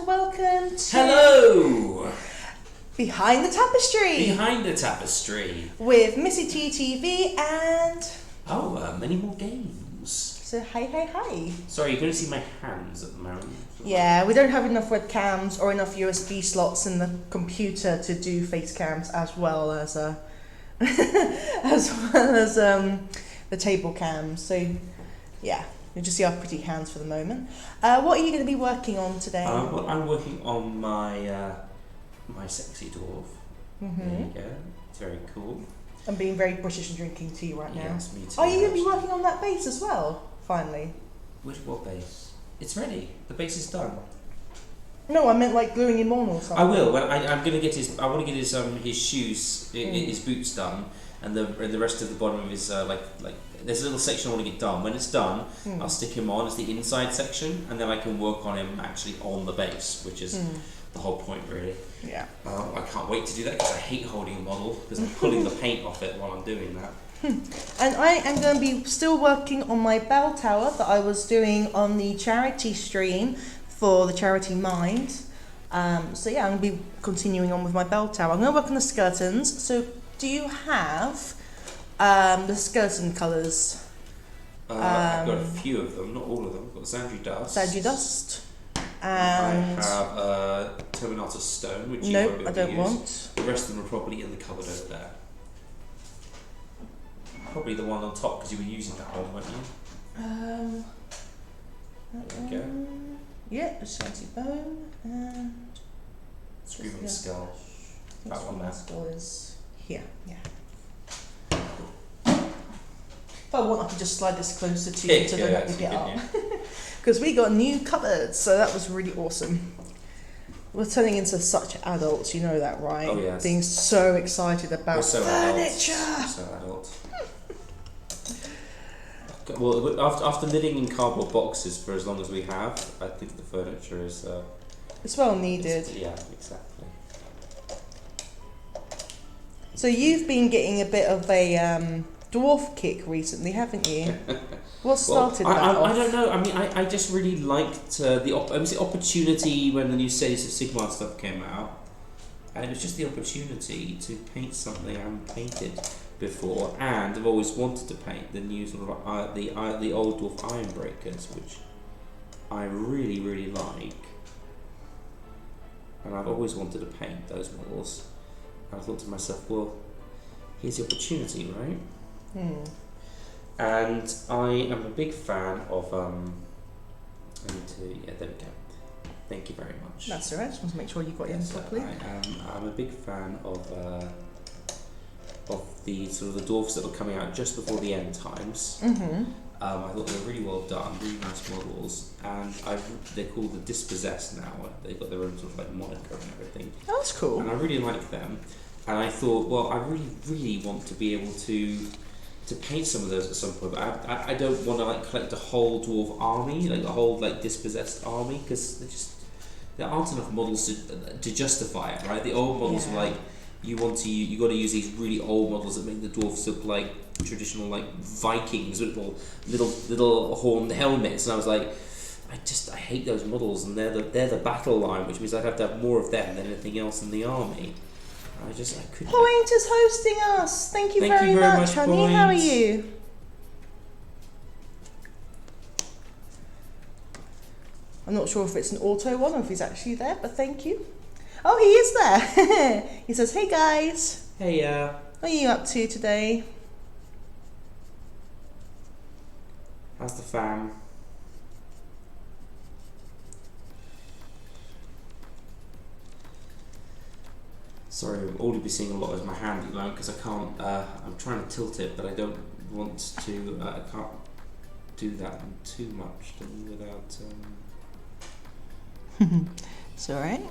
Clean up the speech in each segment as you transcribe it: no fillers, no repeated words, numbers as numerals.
welcome to Hello! Behind the Tapestry Behind the Tapestry. with Missy TTV and... many more games. So, hi. Sorry, you're going to see my hands at the moment. Yeah, we don't have enough webcams or enough USB slots in the computer to do face cams as well as the table cams. So, yeah, you'll just see our pretty hands for the moment. What are you going to be working on today? Well, I'm working on my my sexy dwarf. Mm-hmm. There you go. It's very cool. I'm being very British and drinking tea right now. Yes, me too. Are you going to be working on that base as well, finally? What base? It's ready. The base is done. No, I meant like gluing him on or something. I will. Well, I'm going to get his. I want to get his shoes, his boots done, and the rest of the bottom of his like. There's a little section I want to get done. When it's done, I'll stick him on as the inside section, and then I can work on him actually on the base, which is the whole point, really. Yeah. I can't wait to do that because I hate holding a model because I'm pulling the paint off it while I'm doing that. And I am going to be still working on my bell tower that I was doing on the charity stream for the charity Mind. So yeah, I'm going to be continuing on with my bell tower. I'm going to work on the skeletons. So do you have the skeleton colours? I've got a few of them, not all of them. I've got Sandry Dust. Sandry Dust. I And have Terminator Stone, which you no, won't be I able don't to use. want. The rest of them are probably in the cupboard over there. Probably the one on top because you were using that one, weren't you? That There you one. Yeah, the Shanty Bone and Screaming Skull. That one there. Skull is here. Yeah. If I want, I can just slide this closer to you so I don't have to get up. Because we got new cupboards, so that was really awesome. We're turning into such adults, you know that, right? Oh, yes. Being so excited about furniture. So adult. Well, after living in cardboard boxes for as long as we have, I think the furniture is... It's well needed. Yeah, exactly. So you've been getting a bit of a dwarf kick recently, haven't you? What started that off? I don't know. I mean, I just really liked the opportunity when the new Status of Sigmar stuff came out, and it was just the opportunity to paint something I haven't painted before, and I've always wanted to paint the new sort of the old dwarf iron breakers, which I really like, and I've always wanted to paint those models. And I thought to myself, well, here's the opportunity, right? And I am a big fan of there we go. Thank you very much. That's alright, just want to make sure you got in properly. I'm a big fan of the sort of the dwarfs that were coming out just before the end times. I thought they were really well done, really nice models, and they're called the Dispossessed now. They've got their own sort of like moniker and everything. Oh, that's cool. And I really like them, and I thought, well, I really want to be able to paint some of those at some point. But I don't want to like collect a whole dwarf army, like a whole like Dispossessed army, because there aren't enough models to justify it, right? The old models are like you got to use these really old models that make the dwarfs look like traditional like Vikings with little horned helmets, and I was like, I hate those models, and they're the battle line, which means I'd have to have more of them than anything else in the army. I couldn't. Point is hosting us. Thank you very much, honey. Point. How are you? I'm not sure if it's an auto one or if he's actually there, but thank you. Oh, he is there. He says, "Hey guys." Hey, what are you up to today? How's the fam? Sorry, all you'll be seeing a lot is my hand at the moment because I can't. I'm trying to tilt it, but I don't want to. I can't do that too much without. It's alright.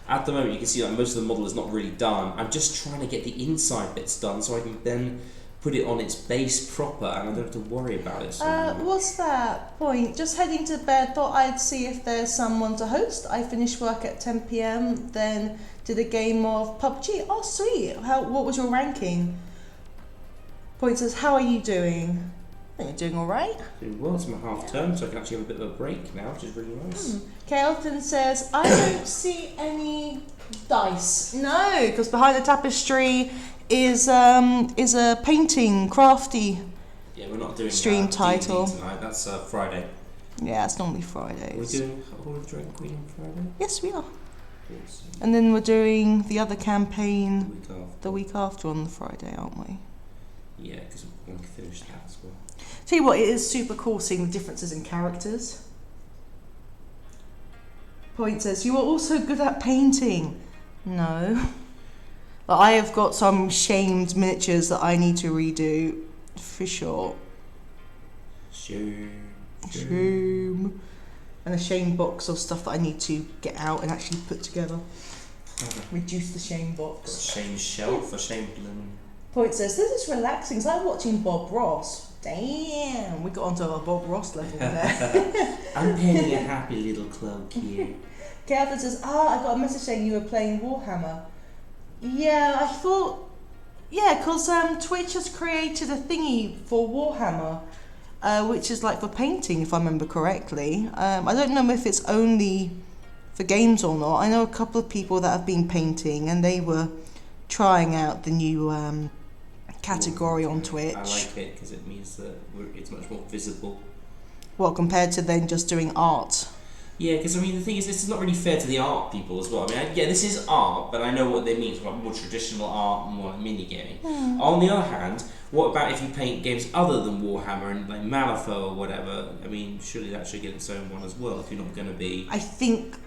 At the moment, you can see that most of the model is not really done. I'm just trying to get the inside bits done so I can then put it on its base proper, and I don't have to worry about it so much. What's that point? Just heading to bed, thought I'd see if there's someone to host. I finished work at 10 PM, then did a game of PUBG. Oh, sweet. What was your ranking? Point says, how are you doing? I think you're doing alright. Doing well, it's my half term, so I can actually have a bit of a break now, which is really nice. Kelton says, I don't see any dice. No, because behind the tapestry is a painting, crafty. Yeah, we're not doing stream D&D title tonight. That's Friday. Yeah, it's normally Fridays. Are we doing Hall of the Dragon Queen on Friday? Yes, we are. Awesome. And then we're doing the other campaign The week after on the Friday, aren't we? Yeah, because we want to finish that as well. Tell you what, it is super cool seeing the differences in characters. Point says, you are also good at painting. No. But I have got some shamed miniatures that I need to redo, for sure. Shame. And a shame box of stuff that I need to get out and actually put together. Reduce the shame box. Got a shame shelf, a shame balloon. Point says, this is relaxing. It's like watching Bob Ross. Damn, we got onto our Bob Ross level there. I'm painting a happy little cloak here. Calvin says, I got a message saying you were playing Warhammer. Yeah, I thought, because Twitch has created a thingy for Warhammer, which is like for painting, if I remember correctly. I don't know if it's only for games or not. I know a couple of people that have been painting and they were trying out the new category on Twitch. I like it because it means that it's much more visible. Well, compared to then just doing art. Yeah, because I mean the thing is, this is not really fair to the art people as well. I mean, this is art, but I know what they mean. It's like more traditional art and more like mini-gaming. On the other hand, what about if you paint games other than Warhammer and like Malifaux or whatever? I mean, surely that should get its own one as well if you're not going to be... I think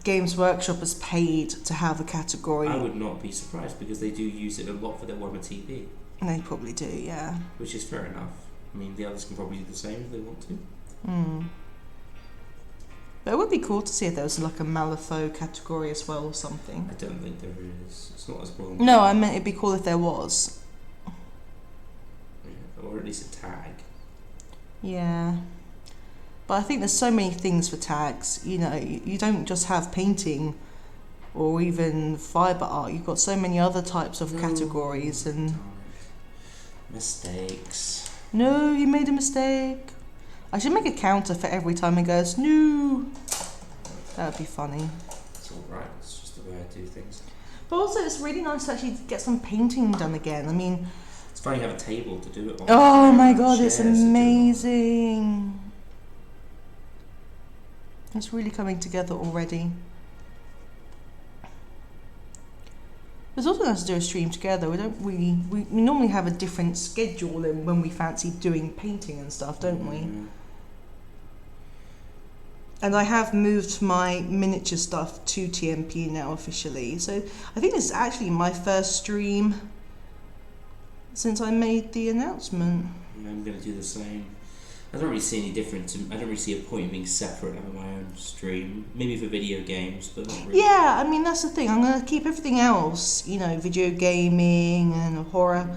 Games Workshop has paid to have a category. I would not be surprised because they do use it a lot for their Warhammer TV. They probably do, yeah. Which is fair enough. I mean, the others can probably do the same if they want to. But it would be cool to see if there was like a Malifaux category as well or something. I don't think there is. It's not as well. No, I meant it'd be cool if there was. Yeah, or at least a tag. Yeah. But I think there's so many things for tags. You know, you don't just have painting or even fibre art. You've got so many other types of categories and... Mistakes. No, you made a mistake. I should make a counter for every time it goes, no. That would be funny. It's alright, it's just the way I do things. But also it's really nice to actually get some painting done again. I mean... It's funny you have a table to do it on. Oh my god, it's amazing. It's really coming together already. It's also nice to do a stream together. We normally have a different schedule when we fancy doing painting and stuff, don't we? And I have moved my miniature stuff to TMP now officially. So I think this is actually my first stream since I made the announcement. Yeah, I'm going to do the same. I don't really see any difference. I don't really see a point in being separate and having my own stream. Maybe for video games, but not really. Yeah, I mean, that's the thing. I'm going to keep everything else, you know, video gaming and horror,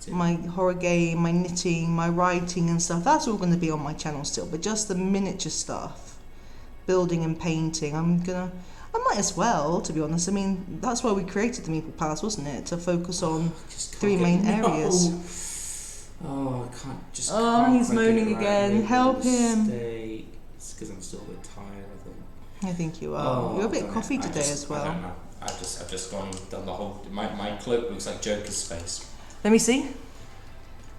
my horror game, my knitting, my writing and stuff. That's all going to be on my channel still. But just the miniature stuff, building and painting, I might as well, to be honest. I mean, that's why we created the Meeple Palace, wasn't it? To focus on 3 main areas. Oh, I can't just. Oh, he's moaning again. Help him. It's because I'm still a bit tired, I think you are. You're a bit coffee today as well. I don't know. I've just done the whole. My cloak looks like Joker's face. Let me see.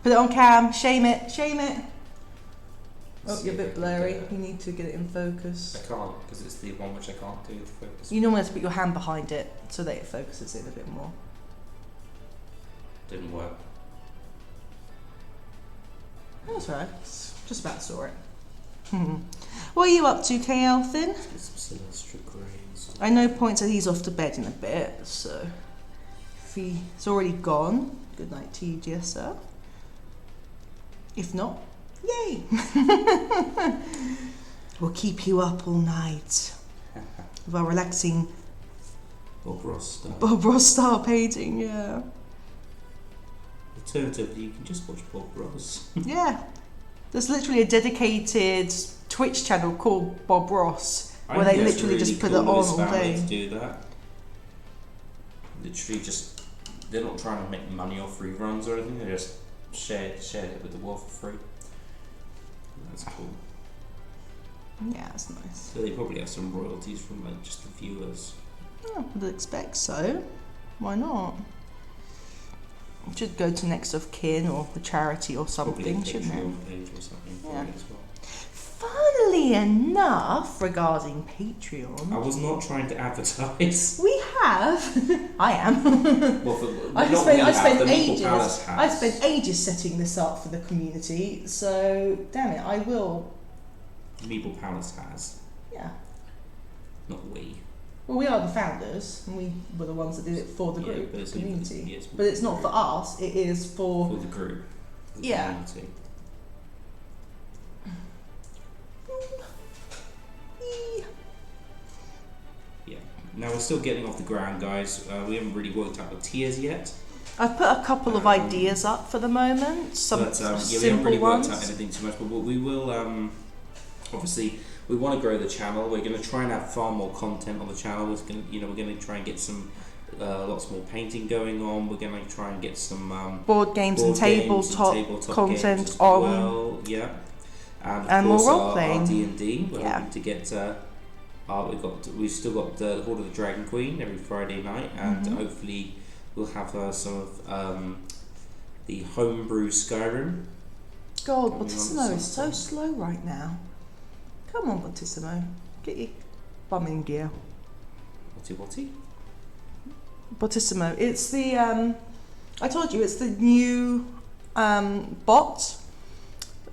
Put it on cam. Shame it. Shame it. Oh, you're a bit blurry. You need to get it in focus. I can't because it's the one which I can't do the focus. You normally have to put your hand behind it so that it focuses in a bit more. Didn't work. That's right. Just about saw it. What are you up to, K. Elfin? Some Celestra grains. I know Point said he's off to bed in a bit, so if he's already gone, good night to you, dear sir. If not, yay! We'll keep you up all night with our relaxing Bob Ross style painting, yeah. Alternatively, you can just watch Bob Ross. Yeah. There's literally a dedicated Twitch channel called Bob Ross where they literally just put it on all day. To do that. Literally just, they're not trying to make money off reruns or anything, they just shared it with the world for free. That's cool. Yeah, it's nice. So they probably have some royalties from like just the viewers. I would expect so. Why not? It should go to next of kin or the charity or something, shouldn't it? Patreon page or something for it as well. Funnily enough, regarding Patreon, I was not trying to advertise. we have. I am. Well, I I spent ages setting this up for the community. So damn it, I will. Meeple Palace has. Yeah. Not we. Well, we are the founders, and we were the ones that did it for the group, but community. It's but it's not for us. It is for the group. The community. Yeah. Now we're still getting off the ground, guys. We haven't really worked out the tiers yet. I've put a couple of ideas up for the moment. Some we haven't simple really ones. worked out anything too much, but we will. Obviously, we want to grow the channel. We're going to try and have far more content on the channel. We're going to try and get some lots more painting going on. We're going to try and get some board games and tabletop content on. Well, yeah, and and of course more role playing. Our D&D. We're Yeah. hoping to get. We've still got the Horde of the Dragon Queen every Friday night, and hopefully we'll have some of the homebrew Skyrim. God, Bottissimo is so slow right now. Come on, Bottissimo, get your bum in gear. Whatty? Bottissimo, it's the I told you it's the new bot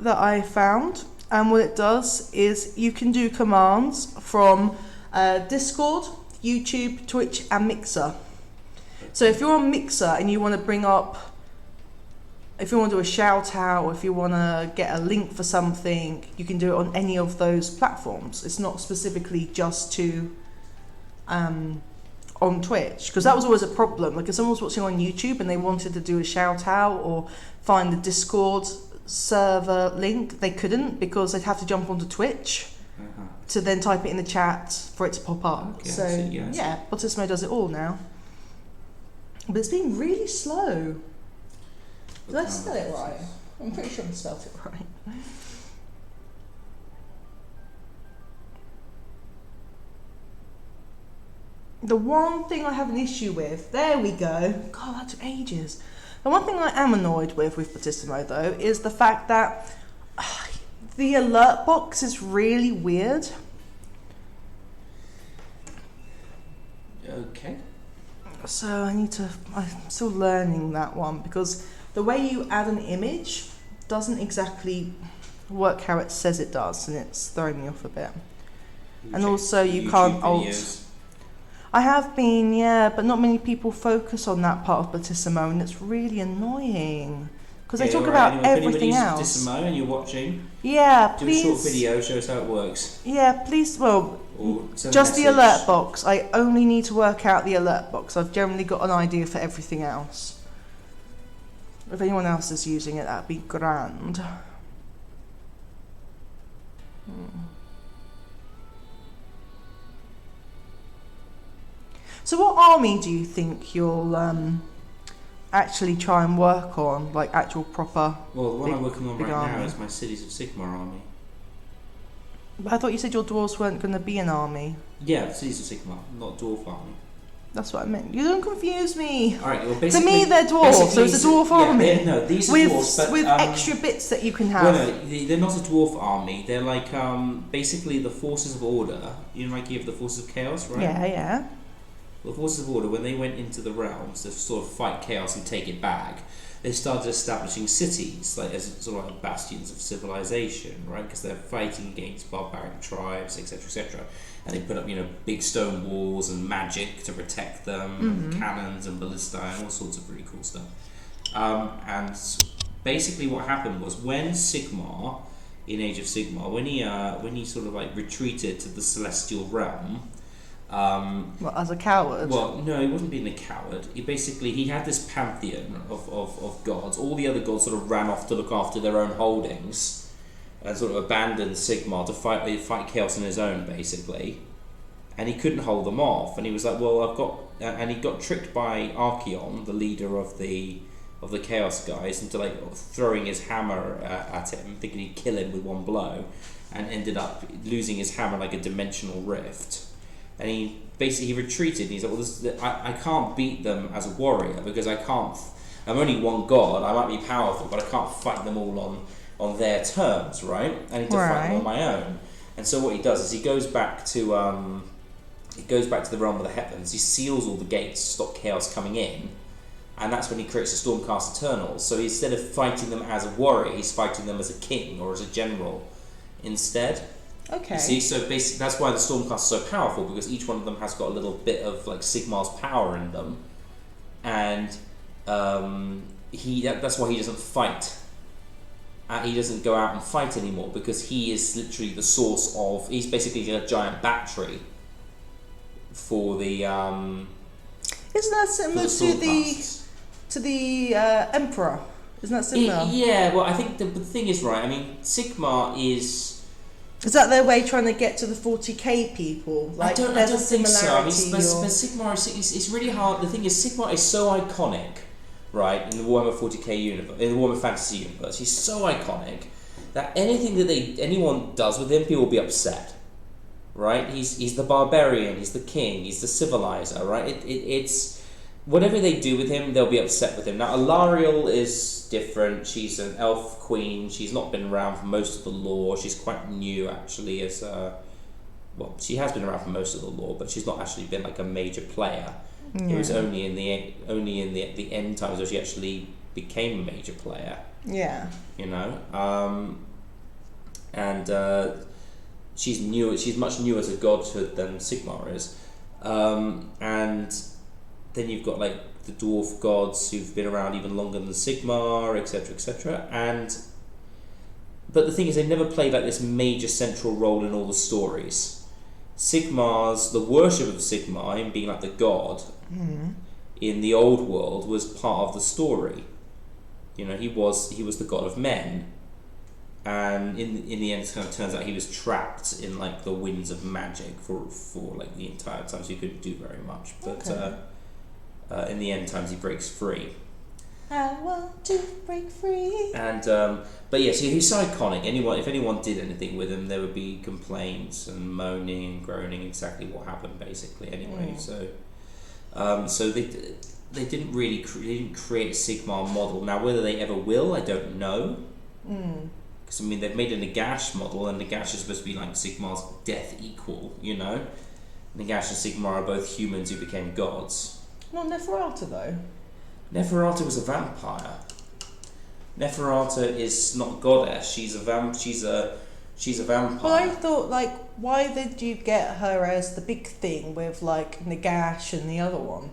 that I found, and what it does is you can do commands from Discord, YouTube, Twitch, and Mixer. So if you're on Mixer and you want to bring up, if you want to do a shout out, or if you want to get a link for something, you can do it on any of those platforms. It's not specifically just to on Twitch, because that was always a problem. Like if someone was watching on YouTube and they wanted to do a shout out or find the Discord server link, they couldn't, because they'd have to jump onto Twitch to then type it in the chat for it to pop up. Okay, so yeah, Bottissimo does it all now. But it's been really slow. Did I spell it right? I'm pretty sure I spelled it right. The one thing I have an issue with, there we go. God, that took ages. The one thing I am annoyed with Bottissimo though is the fact that the alert box is really weird. Okay. So I'm still learning that one, because the way you add an image doesn't exactly work how it says it does, and it's throwing me off a bit. And also you can't alt. I have been, yeah, but not many people focus on that part of Bottissimo, and it's really annoying. Because they talk about everything else. If anyone and you're watching, yeah, do please. a short video, show us how it works. Yeah, please, well, just the alert box. I only need to work out the alert box. I've generally got an idea for everything else. If anyone else is using it, that'd be grand. So what army do you think you'll actually try and work on, like actual proper? Well, the one big, I'm working on right army. now is my Cities of Sigmar army. But I thought you said your dwarves weren't going to be an army. Yeah, Cities of Sigmar, not dwarf army. That's what I meant. You don't confuse me. Alright, well To me, they're dwarves, so it's a dwarf army. No, these are with, dwarves, but, with extra bits that you can have. Well, no, they're not a dwarf army. They're like basically the forces of order. You know, like you have the forces of chaos, right? Yeah, yeah. The forces of order, when they went into the realms to sort of fight chaos and take it back, they started establishing cities, like as sort of like bastions of civilization, right? Because they're fighting against barbaric tribes, etc., etc. And they put up, big stone walls and magic to protect them, and cannons and ballista and all sorts of really cool stuff. And basically, what happened was when Sigmar, in Age of Sigmar, when he sort of like retreated to the celestial realm. What, as a coward? Well, no, he wasn't being a coward. He had this pantheon of gods. All the other gods sort of ran off to look after their own holdings and sort of abandoned Sigmar to fight chaos on his own, basically. And he couldn't hold them off. And he was like, well, and he got tricked by Archaon, the leader of the of the Chaos guys into like throwing his hammer at him, thinking he'd kill him with one blow, and ended up losing his hammer like a dimensional rift. And he basically retreated. And he's like, well, I can't beat them as a warrior because I can't. I'm only one god. I might be powerful, but I can't fight them all on their terms, right? I need to fight them on my own. And so what he does is he goes back to the realm of the heavens. He seals all the gates to stop chaos coming in. And that's when he creates the Stormcast Eternals. So instead of fighting them as a warrior, he's fighting them as a king or as a general instead. Okay. You see, so basically that's why the Stormcast is so powerful, because each one of them has got a little bit of like Sigmar's power in them, and that's why he doesn't fight. He doesn't go out and fight anymore, because he is literally the source of. He's basically a giant battery for the. Isn't that similar to the Emperor? Isn't that similar? Yeah. Well, I think the thing is right. I mean, Sigmar is. Is that their way trying to get to the 40k people? Like, I don't think so. I mean, but Sigmar it's really hard. The thing is, Sigmar is so iconic, right, in the Warhammer 40k universe, in the Warhammer Fantasy universe. He's so iconic that anything that anyone does with him, people will be upset, right? He's the barbarian, he's the king, he's the civilizer, right? It's whatever they do with him, they'll be upset with him. Now, Alariel is different. She's an elf queen. She's not been around for most of the lore. She's quite new, actually, as well, she has been around for most of the lore, but she's not actually been like a major player. Yeah. It was only in the end times that she actually became a major player. Yeah. You know, and she's new. She's much newer to godhood than Sigmar is, and then you've got like the dwarf gods who've been around even longer than Sigmar, etc., etc. But the thing is, they never played like this major central role in all the stories. The worship of Sigmar, him being like the god in the old world, was part of the story. You know, he was the god of men, and in the end, it kind of turns out he was trapped in like the winds of magic for like the entire time, so he couldn't do very much. But in the end times, he breaks free. I want to break free. And but yeah, so he's so iconic. If anyone did anything with him, there would be complaints and moaning and groaning. Exactly what happened, basically. Anyway, so they didn't really create a Sigmar model. Now, whether they ever will, I don't know. Because I mean, they've made a Nagash model, and Nagash is supposed to be like Sigmar's death equal. You know, Nagash and Sigmar are both humans who became gods. Not Neferata though. Neferata was a vampire. Neferata is not a goddess. She's a vampire. Well, I thought, like, why did you get her as the big thing with like Nagash and the other one?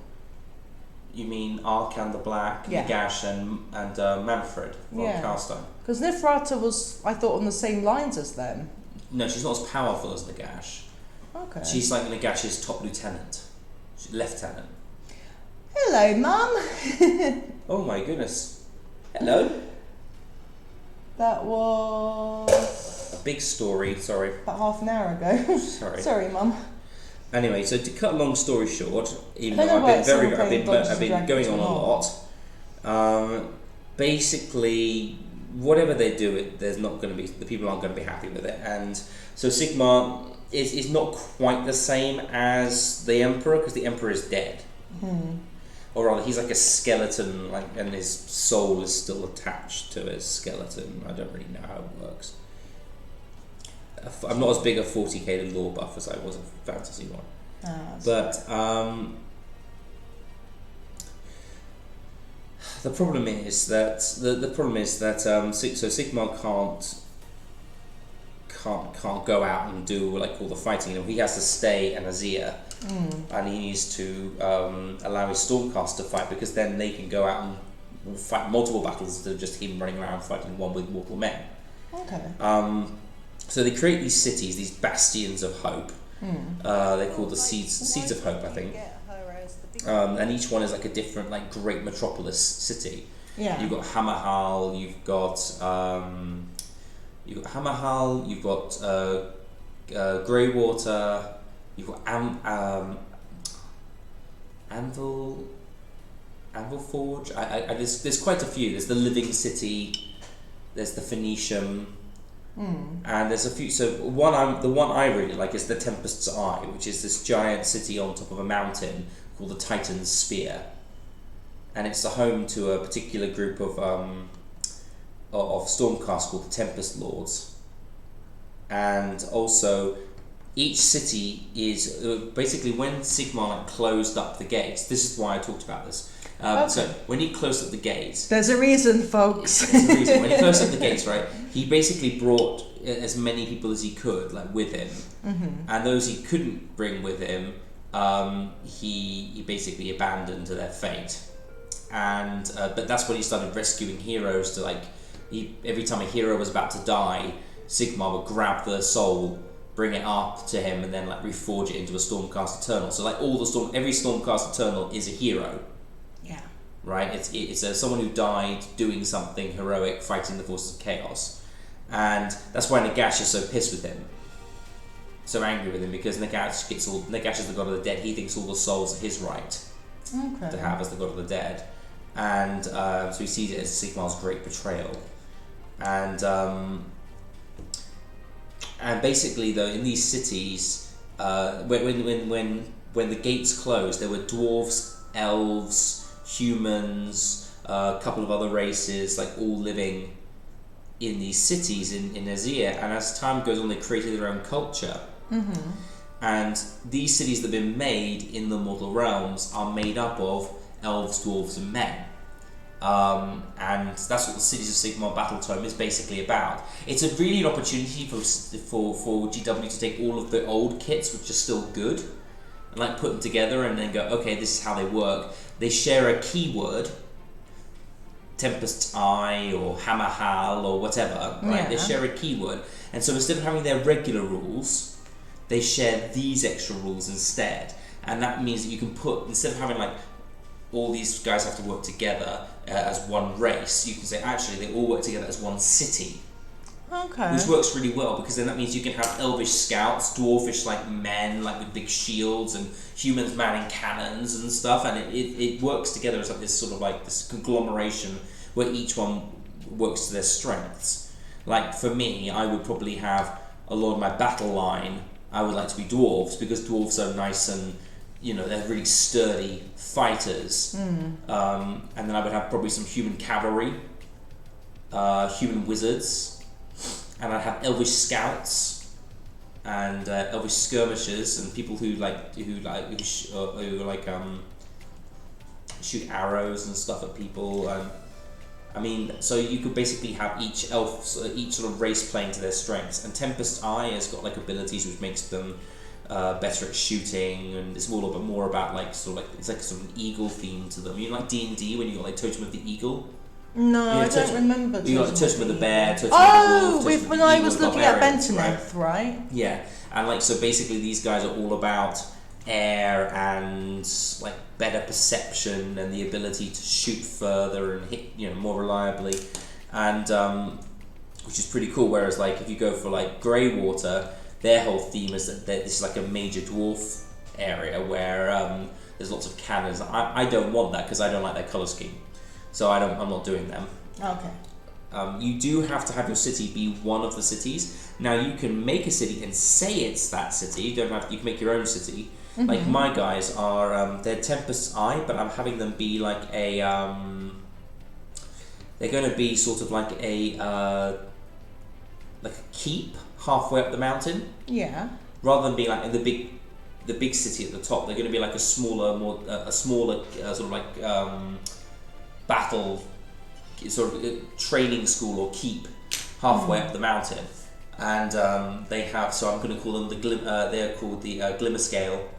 You mean Arkan the Black, Nagash, and Manfred from Carstone? Because Neferata was, I thought, on the same lines as them. No, she's not as powerful as Nagash. Okay. She's like Nagash's top lieutenant, lieutenant. Hello, Mum. Oh my goodness. Hello. That was a big story. Sorry. About half an hour ago. Sorry, Mum. Anyway, so to cut a long story short, even though I've been going on a lot, basically whatever they do, the people aren't going to be happy with it, and so Sigmar is not quite the same as the Emperor, because the Emperor is dead. Or rather, he's like a skeleton, and his soul is still attached to his skeleton. I don't really know how it works. I'm not as big a 40k lore buff as I was a fantasy one. But the problem is that so Sigmar can't go out and do like all the fighting. You know, he has to stay in Azir. And he needs to allow his Stormcast to fight, because then they can go out and fight multiple battles instead of just him running around fighting one with mortal men. Okay. So they create these cities, these bastions of hope. They're called the seeds of hope, I think. And each one is like a different, like, great metropolis city. Yeah. You've got Hammerhal. You've got Hammerhal. You've got Greywater. You've got Anvil Forge. There's quite a few. There's the Living City. There's the Phoenician. And there's a few. So the one I really like is the Tempest's Eye, which is this giant city on top of a mountain called the Titan's Spear, and it's the home to a particular group of Stormcast called the Tempest Lords. And also, each city is basically when Sigmar closed up the gates. This is why I talked about this. So when he closed up the gates, there's a reason, folks. There's a reason. When he closed up the gates, right, he basically brought as many people as he could, like with him, and those he couldn't bring with him, he basically abandoned to their fate. And but that's when he started rescuing heroes. To like, every time a hero was about to die, Sigmar would grab the soul, bring it up to him, and then like reforge it into a Stormcast Eternal. So like every Stormcast Eternal is a hero. Yeah. Right. It's someone who died doing something heroic, fighting the forces of chaos, and that's why Nagash is so pissed with him, so angry with him, because Nagash is the god of the dead. He thinks all the souls are his right to have as the god of the dead, and so he sees it as Sigmar's great betrayal, and basically though in these cities, when the gates closed, there were dwarves, elves, humans, a couple of other races, like all living in these cities in Azir, and as time goes on, they created their own culture. And these cities that have been made in the mortal realms are made up of elves, dwarves, and men. And that's what the Cities of Sigmar Battle Tome is basically about. It's a really an opportunity for GW to take all of the old kits, which are still good, and like put them together and then go, okay, this is how they work. They share a keyword, Tempest's Eye or Hammerhal or whatever, right? Yeah. They share a keyword, and so instead of having their regular rules, they share these extra rules instead. And that means that you can put, instead of having like all these guys have to work together as one race, you can say actually they all work together as one city. Okay. Which works really well, because then that means you can have elvish scouts, dwarfish like men, like with big shields, and humans manning cannons and stuff, and it works together as like this sort of like this conglomeration where each one works to their strengths. Like for me, I would probably have a lot of my battle line, I would like to be dwarves, because dwarves are nice and they're really sturdy fighters. And then I would have probably some human cavalry, human wizards, and I'd have elvish scouts and elvish skirmishers and people who shoot arrows and stuff at people. So you could basically have each sort of race playing to their strengths. And Tempest's Eye has got like abilities which makes them better at shooting, and it's a little bit more about it's like sort of an eagle theme to them. You know, like D&D when you got like Totem of the Eagle. No, I don't remember. You got Totem of the Bear, Totem of the Wolf, when I was looking at Bentoneth, right? Yeah, and so basically these guys are all about air and like better perception and the ability to shoot further and hit more reliably, and which is pretty cool. Whereas like if you go for like Greywater, their whole theme is that this is like a major dwarf area where there's lots of cannons. I don't want that because I don't like their colour scheme. So I'm not doing them. Okay. You do have to have your city be one of the cities. Now you can make a city and say it's that city. You can make your own city. Like my guys are, they're Tempest's Eye, but I'm having them be like a. They're going to be sort of like a keep halfway up the mountain. Yeah. Rather than being like in the big city at the top, they're going to be like a smaller sort of like. Battle sort of training school or keep halfway up the mountain, and they have, so I'm going to call them they're called the Glimmer Scale.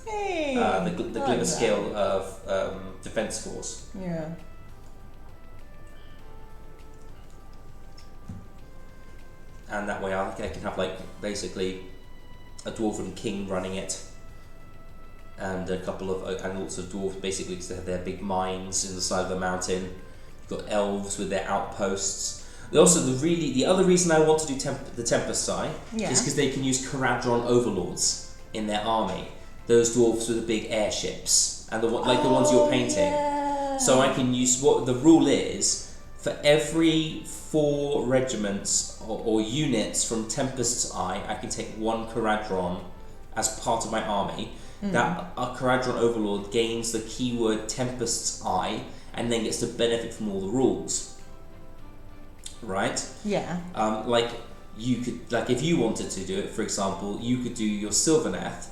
Hey, the Glimmer Scale of Defense Force. Yeah. And that way I can have like basically a dwarven king running it, and a couple of and also dwarves basically because they have their big mines in the side of the mountain. You've got elves with their outposts. Also, the other reason I want to do the Tempest Eye is because they can use Caradron overlords in their army. Those dwarves with the big airships and the ones you're painting. Yeah. So I can use, what the rule is, for every 4 regiments or units from Tempest's Eye, I can take 1 Caradron as part of my army. That a Caradron Overlord gains the keyword Tempest's Eye and then gets to benefit from all the rules. Right? Yeah. Like, you could, like, if you wanted to do it, for example, you could do your Sylvaneth,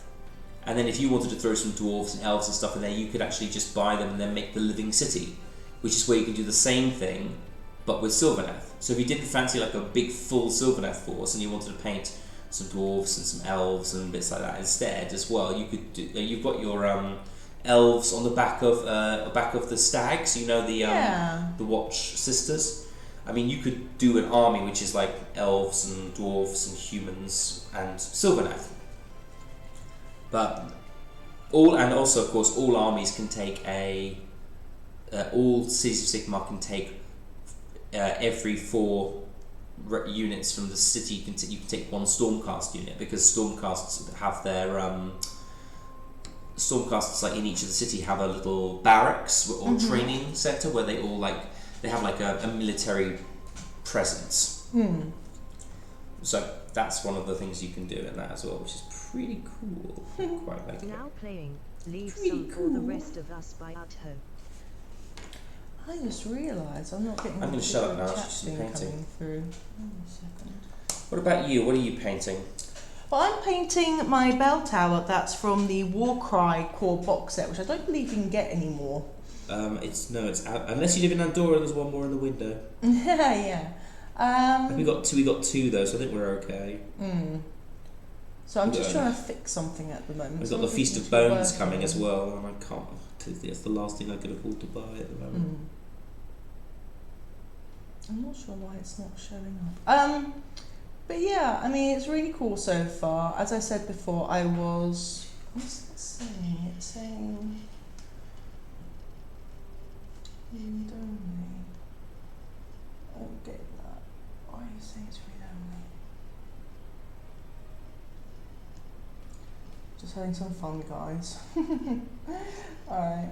and then if you wanted to throw some dwarves and elves and stuff in there, you could actually just buy them and then make the Living City, which is where you can do the same thing, but with Sylvaneth. So if you didn't fancy like a big full Sylvaneth force and you wanted to paint some dwarves and some elves and bits like that instead as well, you could do, you've got your elves on the back of the stags, you know, the Watch Sisters. I mean, you could do an army which is like elves and dwarves and humans and Sylvaneth. But also of course all armies can take all Cities of Sigmar can take every 4 units from the city. You can take 1 Stormcast unit, because Stormcasts have their Stormcasts, like in each of the city, have a little barracks or training center where they all they have like a military presence. So that's one of the things you can do in that as well, which is pretty cool. I quite like it. Now playing Leave Pretty Some for the Rest of Us by Utho. I just realised I'm not getting. I'm going to shut up now. chat She's thing painting. coming through. Hang on a second. What about you? What are you painting? Well, I'm painting my bell tower. That's from the Warcry core box set, which I don't believe you can get anymore. It's out, unless you live in Andorra. There's one more in the window. Yeah. We got 2 though, so I think we're okay. So I'm just trying to fix something at the moment. We've got the Feast of Bones coming as well, and I can't. That's the last thing I can afford to buy at the moment. I'm not sure why it's not showing up. But yeah, I mean, it's really cool so far. As I said before, I was. What's it saying? It's saying. Read only. I don't get that. Why are you saying it's read only? Just having some fun, guys. Alright.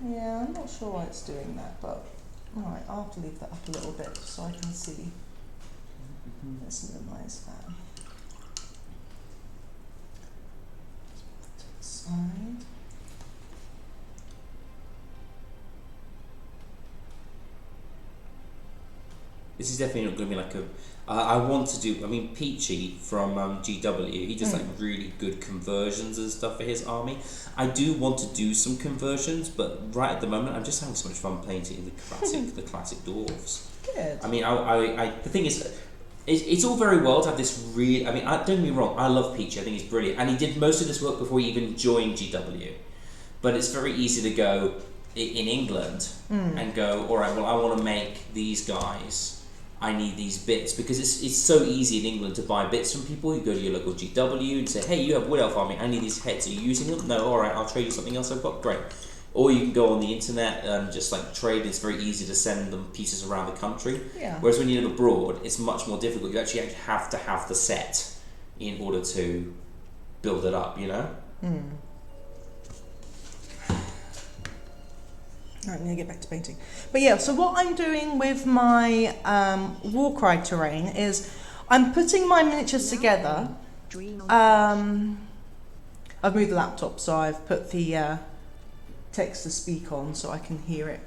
Yeah, I'm not sure why it's doing that, but alright, I'll have to leave that up a little bit so I can see. Let's minimize that. To the side. This is definitely not going to be like a. I want to do. I mean, Peachy from GW, he does like really good conversions and stuff for his army. I do want to do some conversions, but right at the moment, I'm just having so much fun painting the classic dwarves. Good. I mean, I the thing is, it's all very well to have this really. I mean, don't get me wrong. I love Peachy. I think he's brilliant, and he did most of this work before he even joined GW. But it's very easy to go in England and go, all right. Well, I want to make these guys. I need these bits, because it's so easy in England to buy bits from people. You go to your local GW and say, hey, you have Wood Elf Army, I need these heads, are you using them? No, alright, I'll trade you something else I've got, great. Or you can go on the internet and just like trade. It's very easy to send them pieces around the country. Yeah. Whereas when you live abroad, it's much more difficult. You actually have to have the set in order to build it up, you know? Alright, I'm going to get back to painting. But yeah, so what I'm doing with my Warcry terrain is I'm putting my miniatures together. I've moved the laptop, so I've put the text to speak on so I can hear it